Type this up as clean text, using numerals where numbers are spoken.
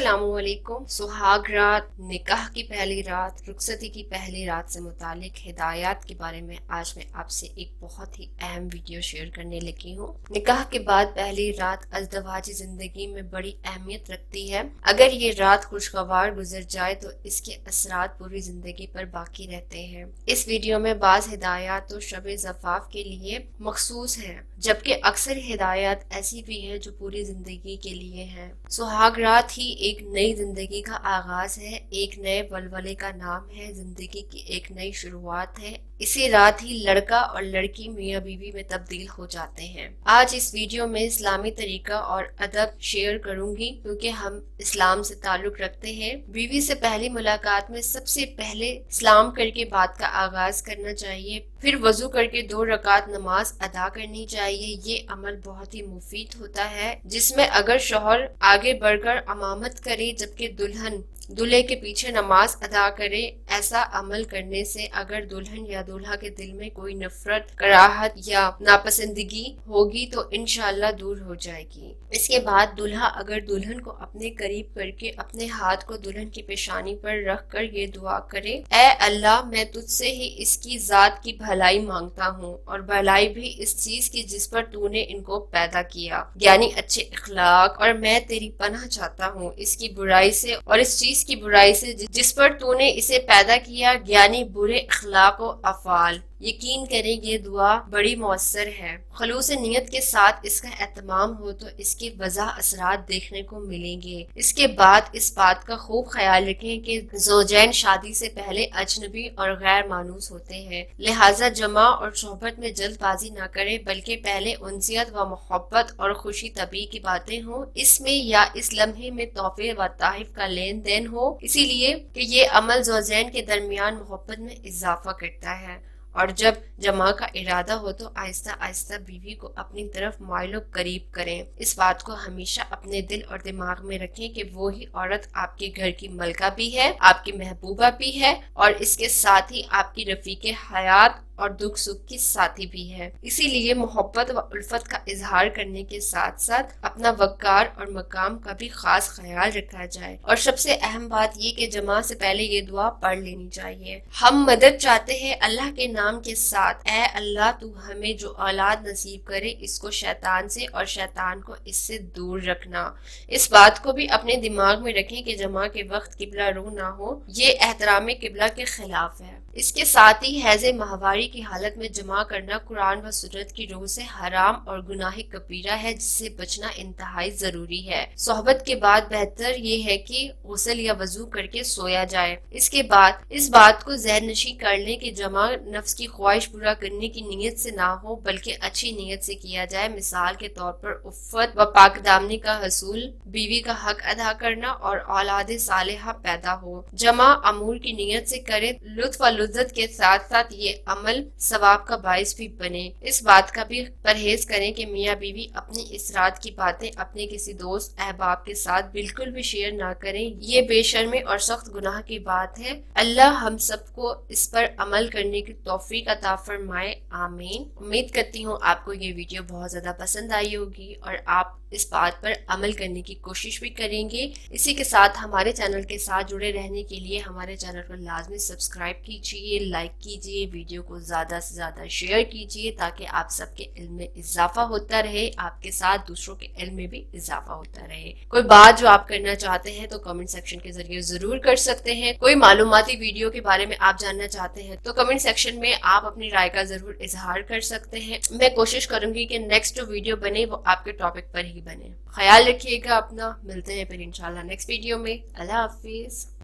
अस्सलामु अलैकुम। सुहाग रात, निकाह की पहली रात, रुखसती की पहली रात से मुतालिक हिदायत के बारे में आज मैं आपसे एक बहुत ही अहम वीडियो शेयर करने लगी हूँ। निकाह के बाद पहली रात अज़दवाजी जिंदगी में बड़ी अहमियत रखती है। अगर ये रात खुशगवार गुजर जाए तो इसके असरात पूरी जिंदगी पर बाकी रहते हैं। इस वीडियो में बाज़ हिदायत तो शब ज़फ़ाफ के लिए मखसूस है, जबकि अक्सर हिदायत ऐसी भी है जो पूरी जिंदगी के लिए है। सुहाग रात ही एक नई जिंदगी का आगाज है, एक नए वलवले का नाम है, जिंदगी की एक नई शुरुआत है। इसी रात ही लड़का और लड़की मियाँ बीवी में तब्दील हो जाते हैं। आज इस वीडियो में इस्लामी तरीका और अदब शेयर करूंगी, क्योंकि हम इस्लाम से ताल्लुक रखते हैं। बीवी से पहली मुलाकात में सबसे पहले सलाम करके बात का आगाज करना चाहिए, फिर वजू करके 2 रकात नमाज अदा करनी चाहिए। ये अमल बहुत ही मुफीद होता है, जिसमें अगर शौहर आगे बढ़कर अमामत करे जबकि दुल्हन दूल्हे के पीछे नमाज अदा करे, ऐसा अमल करने से अगर दुल्हन या दूल्हा के दिल में कोई नफरत, कराहत या नापसंदगी होगी तो इंशाअल्लाह दूर हो जाएगी। इसके बाद दूल्हा अगर दुल्हन को अपने करीब करके अपने हाथ को दुल्हन की पेशानी पर रख कर ये दुआ करे, ऐ अल्लाह, मैं तुझसे ही इसकी जात की भलाई मांगता हूँ और भलाई भी इस चीज की जिस पर तूने इनको पैदा किया, यानी अच्छे इखलाक, और मैं तेरी पनाह चाहता हूँ इसकी बुराई से और इस चीज की बुराई से जिस पर तूने इसे पैदा किया, यानी बुरे इखलाक और अफाल। यकीन करें ये दुआ बड़ी मौसर है। खलूस नियत के साथ इसका एहतमाम हो तो इसके वज़ाह असरात देखने को मिलेंगे। इसके बाद इस बात का खूब ख्याल रखें कि ज़ौजैन शादी से पहले अजनबी और गैर मानूस होते हैं, लिहाजा जमा और सोहबत में जल्दबाजी ना करें, बल्कि पहले उनसियत व मोहब्बत और खुशी तबी की बातें हों, इसमें या इस लम्हे में तोहफे व ताहिफ का लेन देन हो, इसीलिए कि ये अमल ज़ौजैन के दरमियान मोहब्बत में इजाफा करता है। और जब जमा का इरादा हो तो आहिस्ता आहिस्ता बीवी को अपनी तरफ माइलो करीब करें। इस बात को हमेशा अपने दिल और दिमाग में रखें कि वो ही औरत आपके घर की मलका भी है, आपकी महबूबा भी है और इसके साथ ही आपकी रफीके हयात और दुख सुख की साथी भी है। इसीलिए मोहब्बत व उल्फत का इजहार करने के साथ साथ अपना वक़ार और मकाम का भी खास ख्याल रखा जाए। और सबसे अहम बात ये कि जमा से पहले ये दुआ पढ़ लेनी चाहिए। हम मदद चाहते हैं अल्लाह के नाम के साथ, ऐ अल्लाह, तू हमें जो औलाद नसीब करे इसको शैतान से और शैतान को इससे दूर रखना। इस बात को भी अपने दिमाग में रखें कि जमा के वक्त किबला रू ना हो, ये एहतराम किबला के खिलाफ है। इसके साथ ही हैज़े माहवारी की हालत में जमा करना कुरान व सुन्नत की रूह से हराम और गुनाह कबीरा है, जिससे बचना इंतहाई जरूरी है। सोहबत के बाद बेहतर ये है कि गुस्ल या वजू करके सोया जाए। इसके बाद इस बात को ज़हन नशी कर लें कि जमा नफ्स की ख्वाहिश पूरा करने की नीयत से ना हो, बल्कि अच्छी नीयत से किया जाए। मिसाल के तौर पर उफ़्फ़त व पाकदामनी का हसूल, बीवी का हक अदा करना और औलाद सालेहा पैदा हो। जमा अमूर की नीयत से करे, लुत्फ व लुज़्ज़त के साथ साथ ये अमल सवाब का बाइस भी बने। इस बात का भी परहेज करें कि मियाँ बीवी अपनी इस रात की बातें अपने किसी दोस्त अहबाब के साथ बिल्कुल भी शेयर ना करें। ये बेशर्मी और सख्त गुनाह की बात है। अल्लाह हम सबको इस पर अमल करने की तौफीक अता फरमाए, आमीन। उम्मीद करती हूँ आपको ये वीडियो बहुत ज्यादा पसंद आई होगी और आप इस बात पर अमल करने की कोशिश भी करेंगे। इसी के साथ हमारे चैनल के साथ जुड़े रहने के लिए हमारे चैनल को लाजमी सब्सक्राइब कीजिए, लाइक कीजिए, वीडियो को ज्यादा से ज्यादा शेयर कीजिए, ताकि आप सबके इल्म में इजाफा होता रहे, आपके साथ दूसरों के इल्म में भी इजाफा होता रहे। कोई बात जो आप करना चाहते हैं तो कमेंट सेक्शन के जरिए जरूर कर सकते हैं। कोई मालूमाती वीडियो के बारे में आप जानना चाहते हैं तो कमेंट सेक्शन में आप अपनी राय का जरूर इजहार कर सकते हैं। मैं कोशिश करूंगी कि नेक्स्ट जो वीडियो बने वो आपके टॉपिक पर ही बने। ख्याल रखिएगा अपना, मिलते हैं फिर इंशाल्लाह नेक्स्ट वीडियो में। अल्लाह हाफिज।